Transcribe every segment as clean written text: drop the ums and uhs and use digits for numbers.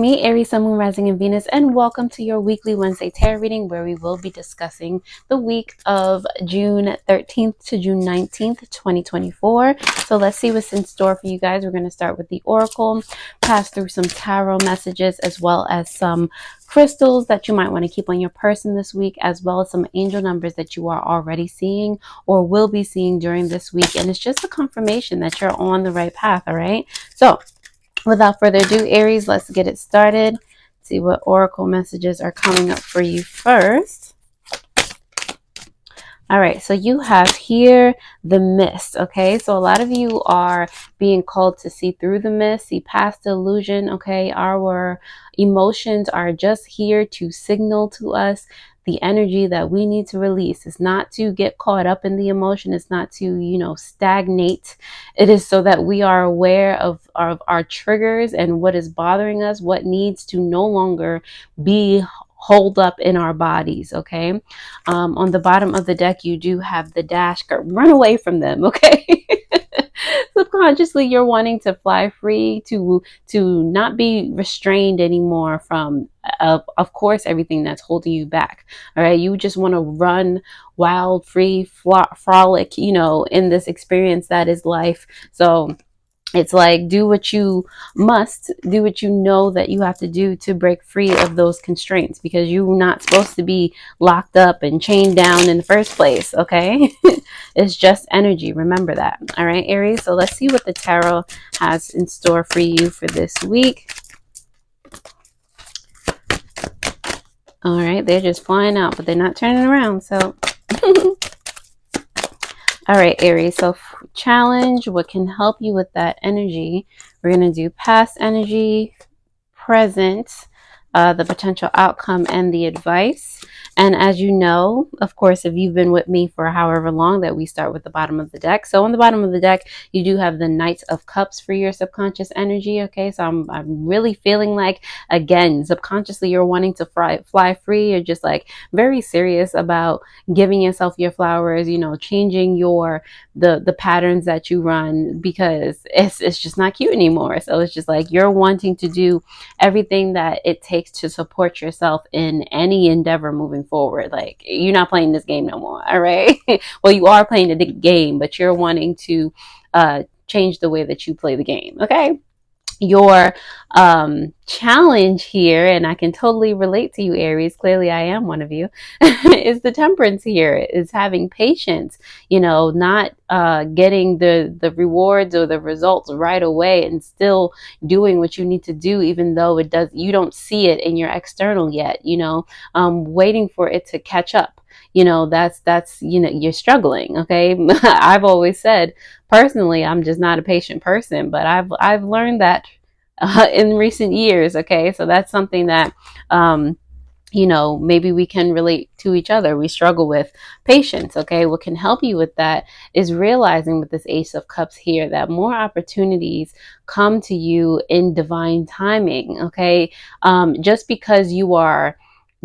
me, Aries, Sun, Moon, Rising, and Venus, and welcome to your weekly Wednesday tarot reading where we will be discussing the week of June 13th to June 19th, 2024. So let's see what's in store for you guys. We're going to start with the Oracle, pass through some tarot messages, as well as some crystals that you might want to keep on your person this week, as well as some angel numbers that you are already seeing or will be seeing during this week. And it's just a confirmation that you're on the right path, all right? So without further ado, Aries, let's get it started. See what oracle messages are coming up for you first. All right, so you have here the mist, okay? So a lot of you are being called to see through the mist, see past the illusion, okay? Our emotions are just here to signal to us the energy that we need to release. It's not to get caught up in the emotion. It's not to, stagnate. It is so that we are aware of our triggers and what is bothering us, what needs to no longer be hold up in our bodies, okay? On the bottom of the deck, you do have the dash. Run away from them, okay? Subconsciously, you're wanting to fly free, to not be restrained anymore from, of course, everything that's holding you back. All right, you just want to run wild, free, frolic, in this experience that is life. So it's like, do what you must, do what you know that you have to do to break free of those constraints, because you're not supposed to be locked up and chained down in the first place, okay? It's just energy. Remember that. All right, Aries. So let's see what the tarot has in store for you for this week. All right, they're just flying out, but they're not turning around. So all right, Aries, so challenge, what can help you with that energy? We're going to do past energy, present, the potential outcome, and the advice. And as you know, of course, if you've been with me for however long, that we start with the bottom of the deck. So on the bottom of the deck, you do have the Knight of Cups for your subconscious energy. Okay, so I'm really feeling like, again, subconsciously you're wanting to fly free. You're just like very serious about giving yourself your flowers, changing the patterns that you run, because it's just not cute anymore. So it's just like you're wanting to do everything that it takes to support yourself in any endeavor moving forward. Like, you're not playing this game no more, all right? Well, you are playing the game, but you're wanting to change the way that you play the game, okay? Your challenge here, and I can totally relate to you, Aries, clearly I am one of you, is the temperance here, is having patience, not getting the rewards or the results right away, and still doing what you need to do, even though you don't see it in your external yet, waiting for it to catch up. That's you're struggling, okay? I've always said, personally, I'm just not a patient person, but I've learned that in recent years, okay? So that's something that maybe we can relate to each other. We struggle with patience, okay? What can help you with that is realizing, with this Ace of Cups here, that more opportunities come to you in divine timing, okay? Just because you are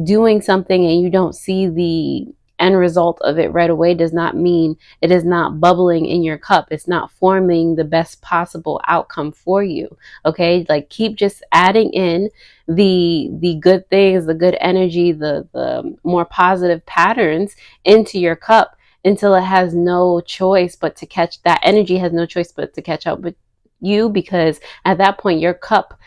doing something and you don't see the end result of it right away does not mean it is not bubbling in your cup. It's not forming the best possible outcome for you, okay? Like, keep just adding in the good things, the good energy, the more positive patterns into your cup, until it has no choice but to catch, that energy has no choice but to catch up with you, because at that point your cup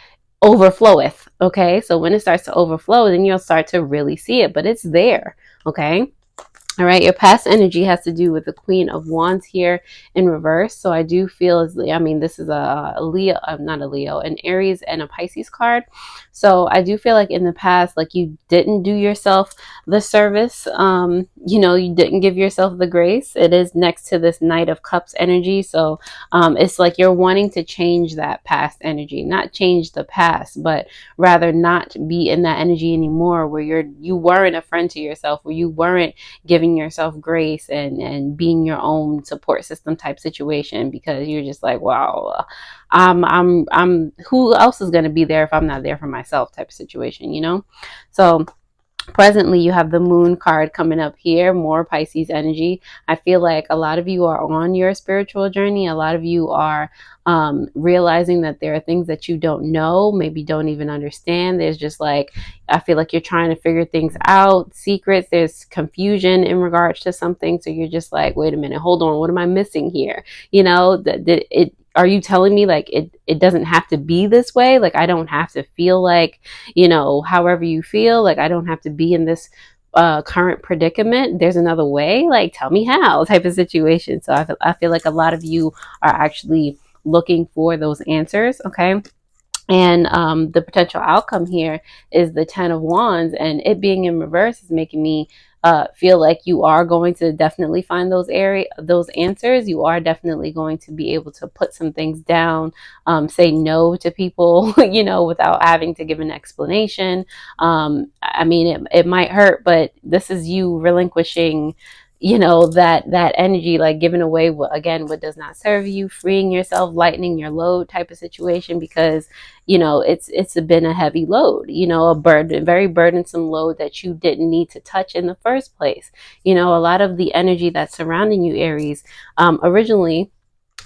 overfloweth, okay? So when it starts to overflow, then you'll start to really see it, but it's there, okay? All right, your past energy has to do with the Queen of Wands here in reverse. So I do feel this is a Leo, not a Leo, an Aries and a Pisces card. So I do feel like in the past, like, you didn't do yourself the service. You didn't give yourself the grace. It is next to this Knight of Cups energy. So it's like you're wanting to change that past energy, not change the past, but rather not be in that energy anymore, where you weren't a friend to yourself, where you weren't giving yourself grace and being your own support system type situation, because you're just like, wow, I'm who else is going to be there if I'm not there for myself type of situation, So Presently, you have the moon card coming up here, more Pisces energy. I feel like a lot of you are on your spiritual journey. A lot of you are realizing that there are things that you don't know, maybe don't even understand. There's just like, I feel like you're trying to figure things out, secrets. There's confusion in regards to something. So you're just like, wait a minute, hold on, what am I missing here? You know, are you telling me like it doesn't have to be this way? Like I don't have to feel like, you know, however you feel, like I don't have to be in this current predicament. There's another way, like tell me how, type of situation. So I feel like a lot of you are actually looking for those answers. Okay. And the potential outcome here is the 10 of Wands, and it being in reverse is making me feel like you are going to definitely find those answers. You are definitely going to be able to put some things down, say no to people, you know, without having to give an explanation. I mean, it might hurt, but this is you relinquishing, you know, that energy, like giving away what does not serve you, freeing yourself, lightening your load type of situation, because you know it's been a heavy load, you know, a very burdensome load that you didn't need to touch in the first place. You know, a lot of the energy that's surrounding you, Aries, originally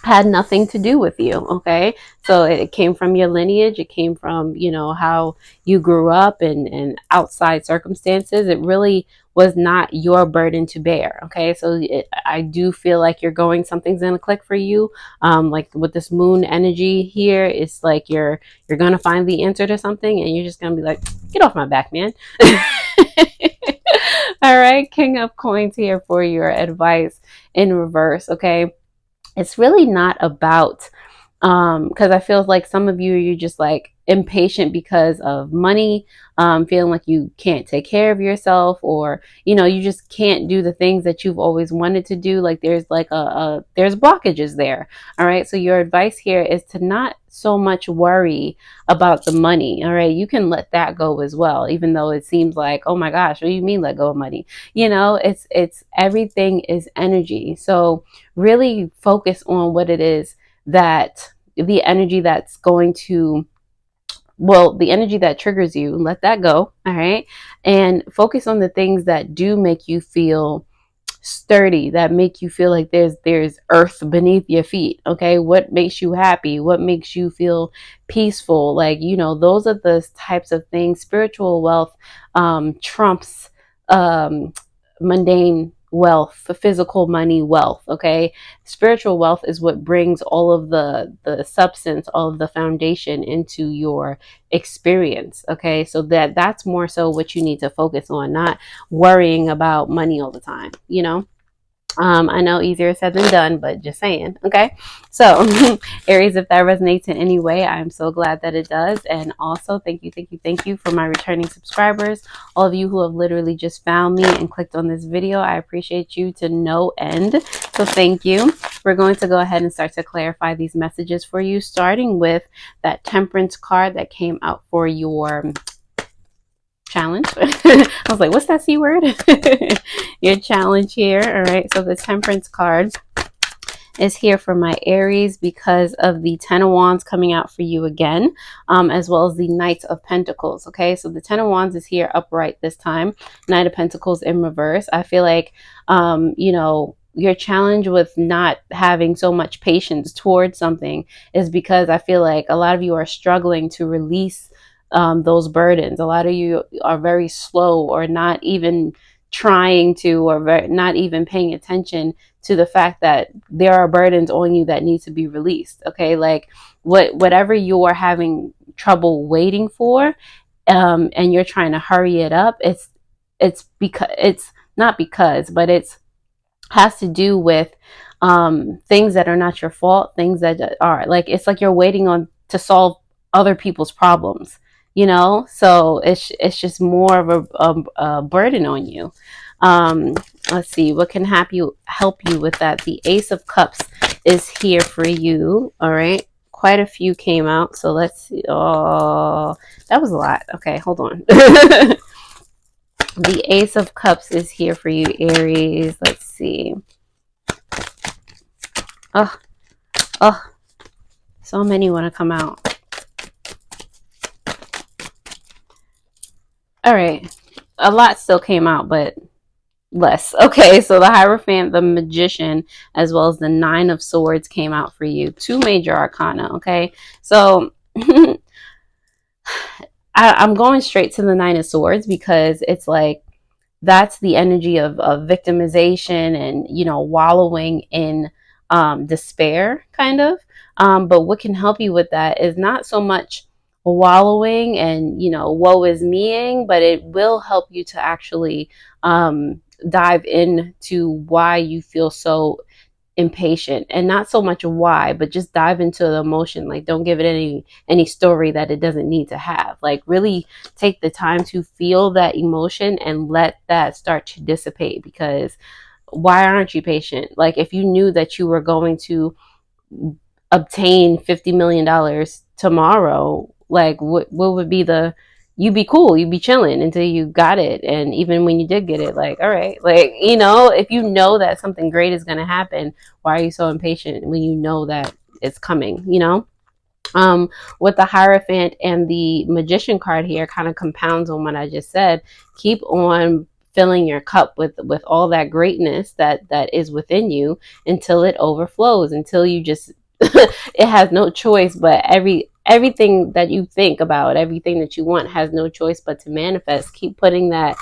had nothing to do with you. Okay, so it came from your lineage, it came from, you know, how you grew up and outside circumstances. It really was not your burden to bear. Okay, so I do feel like you're going, something's gonna click for you. Like with this moon energy here, it's like you're gonna find the answer to something and you're just gonna be like, get off my back, man. All right, King of Coins here for your advice in reverse. Okay, it's really not about because I feel like some of you, you're just like impatient because of money, feeling like you can't take care of yourself, or you know, you just can't do the things that you've always wanted to do. Like there's like there's blockages there. All right, so your advice here is to not so much worry about the money. All right, you can let that go as well, even though it seems like, oh my gosh, what do you mean let go of money? You know, it's everything is energy. So really focus on what it is, that the energy that's going to, well, the energy that triggers you, let that go. All right, and focus on the things that do make you feel sturdy, that make you feel like there's earth beneath your feet. Okay, what makes you happy, what makes you feel peaceful, like, you know, those are the types of things. Spiritual wealth trumps um mundane wealth, physical money wealth. Okay, spiritual wealth is what brings all of the substance, all of the foundation into your experience. Okay, so that's more so what you need to focus on, not worrying about money all the time, you know. I know easier said than done, but just saying. Okay, so Aries, if that resonates in any way, I'm so glad that it does. And also thank you for my returning subscribers, all of you who have literally just found me and clicked on this video. I appreciate you to no end, so thank you. We're going to go ahead and start to clarify these messages for you, starting with that Temperance card that came out for your challenge. I was like, what's that C word? Your challenge here. All right, so the Temperance card is here for my Aries because of the 10 of Wands coming out for you again, as well as the Knight of Pentacles. Okay, so the 10 of Wands is here upright this time, Knight of Pentacles in reverse. I feel like you know, your challenge with not having so much patience towards something is because I feel like a lot of you are struggling to release those burdens. A lot of you are very slow, or not even trying to, or not even paying attention to the fact that there are burdens on you that need to be released. Okay, like whatever you are having trouble waiting for, and you're trying to hurry it up, it's because it's not because, but it's has to do with things that are not your fault, things that are like, it's like you're waiting on to solve other people's problems, you know. So it's just more of a burden on you. Let's see what can help you with that. The Ace of Cups is here for you. All right, quite a few came out, so let's see. Oh, that was a lot. Okay, hold on. The Ace of Cups is here for you, Aries. Let's see. Oh, oh, so many want to come out. All right. a lot still came out, but less. Okay, so the Hierophant, the Magician, as well as the Nine of Swords came out for you. Two major arcana. Okay, so I'm going straight to the Nine of Swords because it's like that's the energy of victimization and, you know, wallowing in despair, kind of. But what can help you with that is not so much wallowing and, you know, woe is meing, but it will help you to actually dive into why you feel so impatient, and not so much why, but just dive into the emotion. Like, don't give it any story that it doesn't need to have. Like, really take the time to feel that emotion and let that start to dissipate. Because why aren't you patient? Like, if you knew that you were going to obtain $50 million tomorrow, like what would be the, you'd be cool, you'd be chilling until you got it. And even when you did get it, like, all right, like, you know, if you know that something great is going to happen, why are you so impatient when you know that it's coming, you know? With the Hierophant and the Magician card here, kind of compounds on what I just said. Keep on filling your cup with all that greatness that is within you until it overflows, until you just it has no choice but everything that you think about, everything that you want has no choice but to manifest. Keep putting that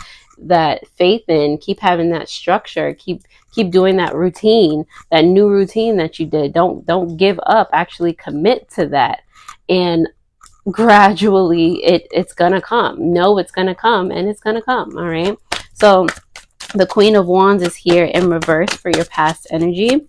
faith in, keep having that structure, keep doing that routine, that new routine that you did. Don't give up. Actually commit to that, and gradually it's gonna come. No, it's gonna come, and it's gonna come. All right. So the Queen of Wands is here in reverse for your past energy,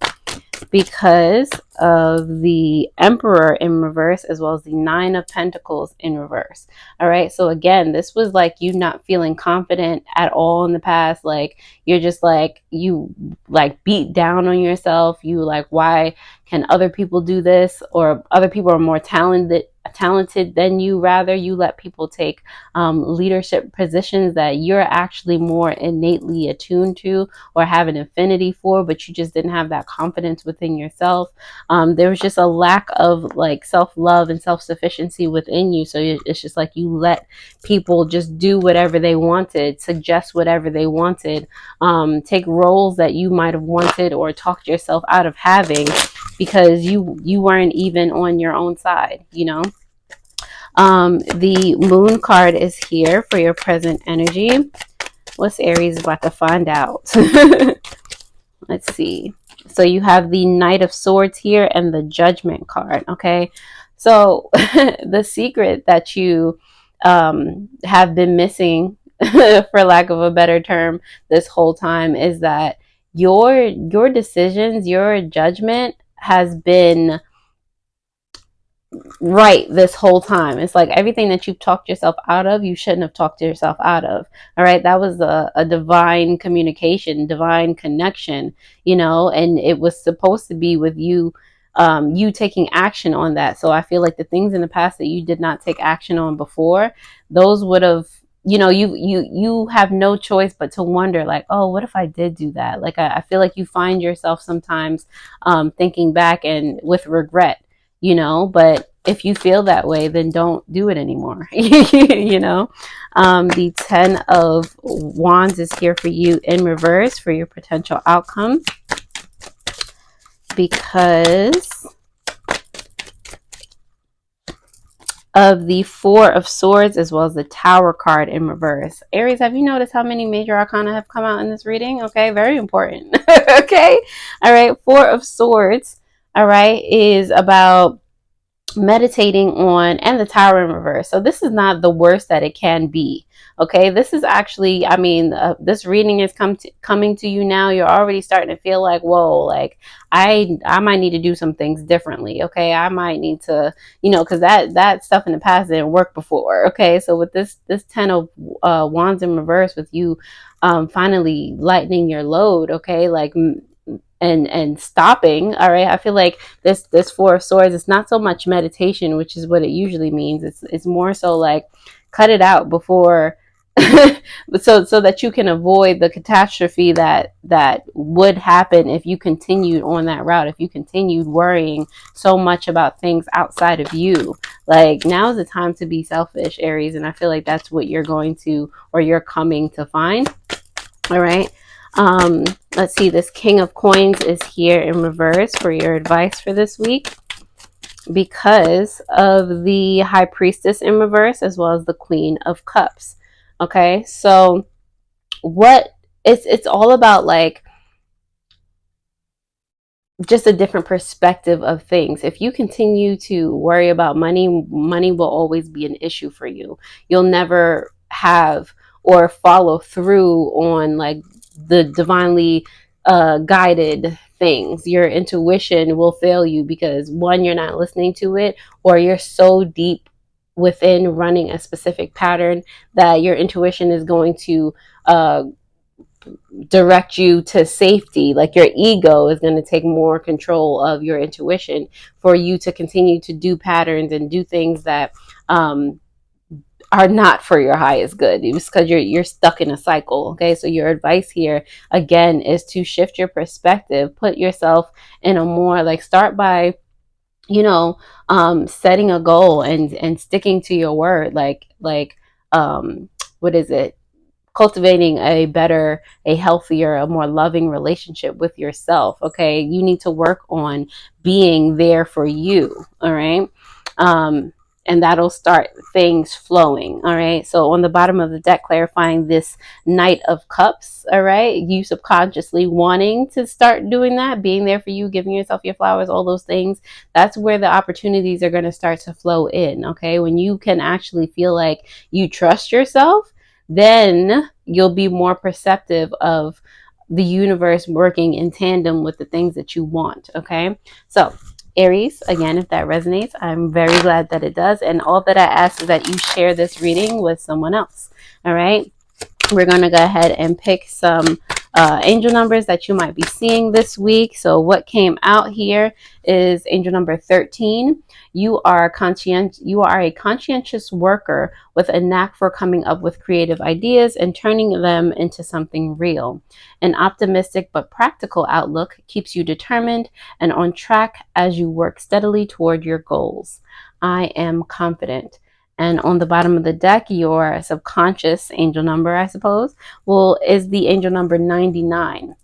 because of the Emperor in reverse, as well as the Nine of Pentacles in reverse. All right. So again, this was like you not feeling confident at all in the past. Like, you're just like, you like beat down on yourself. You like, why can other people do this? Or other people are more talented than you. Rather, you let people take leadership positions that you're actually more innately attuned to or have an affinity for, but you just didn't have that confidence within yourself. There was just a lack of like self-love and self-sufficiency within you. So it's just like you let people just do whatever they wanted, suggest whatever they wanted, take roles that you might have wanted or talked yourself out of having, because you weren't even on your own side, you know. The Moon card is here for your present energy. What's Aries about to find out? Let's see. So you have the Knight of Swords here and the Judgment card. Okay. So the secret that you have been missing, for lack of a better term, this whole time is that your decisions, your judgment has been right this whole time. It's like everything that you've talked yourself out of, you shouldn't have talked yourself out of. All right. That was a divine communication, divine connection, you know, and it was supposed to be with you, you taking action on that. So I feel like the things in the past that you did not take action on before, those would have, you know, you have no choice but to wonder, like, oh, what if I did do that? Like, I feel like you find yourself sometimes thinking back and with regret, you know. But if you feel that way, then don't do it anymore. You know. The 10 of Wands is here for you in reverse for your potential outcome, because of the Four of Swords, as well as the Tower card in reverse. Aries, have you noticed how many major arcana have come out in this reading? Okay, very important. Okay. All right. Four of Swords, all right, is about meditating on, and the Tower in reverse. So this is not the worst that it can be. Okay, this is actually, I mean, this reading is coming to you now. You're already starting to feel like, whoa, like I might need to do some things differently. Okay, I might need to, you know, because that stuff in the past didn't work before. Okay, so with this 10 of Wands in reverse, with you finally lightening your load. Okay, like and stopping. All right, I feel like this Four of Swords, it's not so much meditation, which is what it usually means. It's more so like cut it out before so that you can avoid the catastrophe that would happen if you continued on that route, if you continued worrying so much about things outside of you. Like, now is the time to be selfish, Aries, and I feel like that's what you're going to, or you're coming to find. All right. um let's see, this King of Coins is here in reverse for your advice for this week, because of the High Priestess in reverse, as well as the Queen of Cups. Okay, so what, it's all about, like, just a different perspective of things. If you continue to worry about money, money will always be an issue for you. You'll never have or follow through on, like, the divinely guided things. Your intuition will fail you because, one, you're not listening to it, or you're so deep within running a specific pattern that your intuition is going to direct you to safety. Like, your ego is going to take more control of your intuition for you to continue to do patterns and do things that are not for your highest good. It's because you're stuck in a cycle. Okay, so your advice here again is to shift your perspective, put yourself in a more, like, start by, you know, setting a goal and sticking to your word. What is it, cultivating a better, a healthier, a more loving relationship with yourself. Okay, you need to work on being there for you. All right. um and that'll start things flowing. All right, so on the bottom of the deck, clarifying this Knight of Cups. All right, you subconsciously wanting to start doing that, being there for you, giving yourself your flowers, all those things. That's where the opportunities are going to start to flow in. Okay, when you can actually feel like you trust yourself, then you'll be more perceptive of the universe working in tandem with the things that you want. Okay, so Aries, again, if that resonates, I'm very glad that it does. And all that I ask is that you share this reading with someone else. All right, we're going to go ahead and pick some angel numbers that you might be seeing this week. So what came out here is angel number 13. You are a conscientious worker with a knack for coming up with creative ideas and turning them into something real. An optimistic but practical outlook keeps you determined and on track as you work steadily toward your goals. I am confident. And on the bottom of the deck, your subconscious angel number, I suppose, is the angel number 99.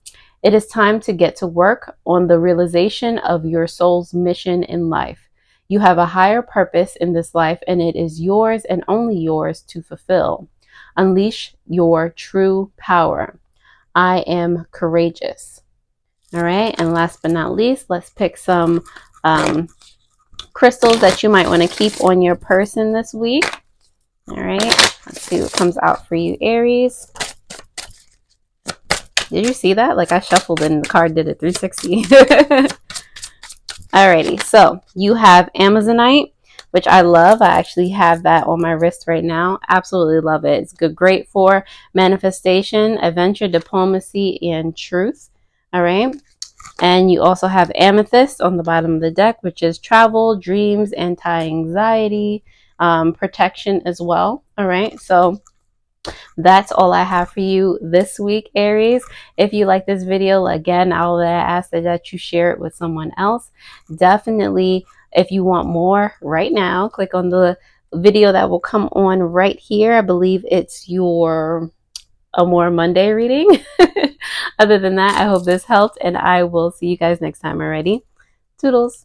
It is time to get to work on the realization of your soul's mission in life. You have a higher purpose in this life, and it is yours and only yours to fulfill. Unleash your true power. I am courageous. All right, and last but not least, let's pick some crystals that you might want to keep on your person this week. All right, let's see what comes out for you, Aries. Did you see that? Like, I shuffled and the card did a 360. Alrighty, so you have Amazonite, which I love. I actually have that on my wrist right now. Absolutely love it. It's great for manifestation, adventure, diplomacy, and truth. All right. And you also have Amethyst on the bottom of the deck, which is travel, dreams, anti-anxiety, protection as well. All right, so that's all I have for you this week, Aries. If you like this video, again, I'll ask that you share it with someone else. Definitely, if you want more right now, click on the video that will come on right here. I believe it's your Amore Monday reading. Other than that, I hope this helped, and I will see you guys next time. Alrighty, toodles.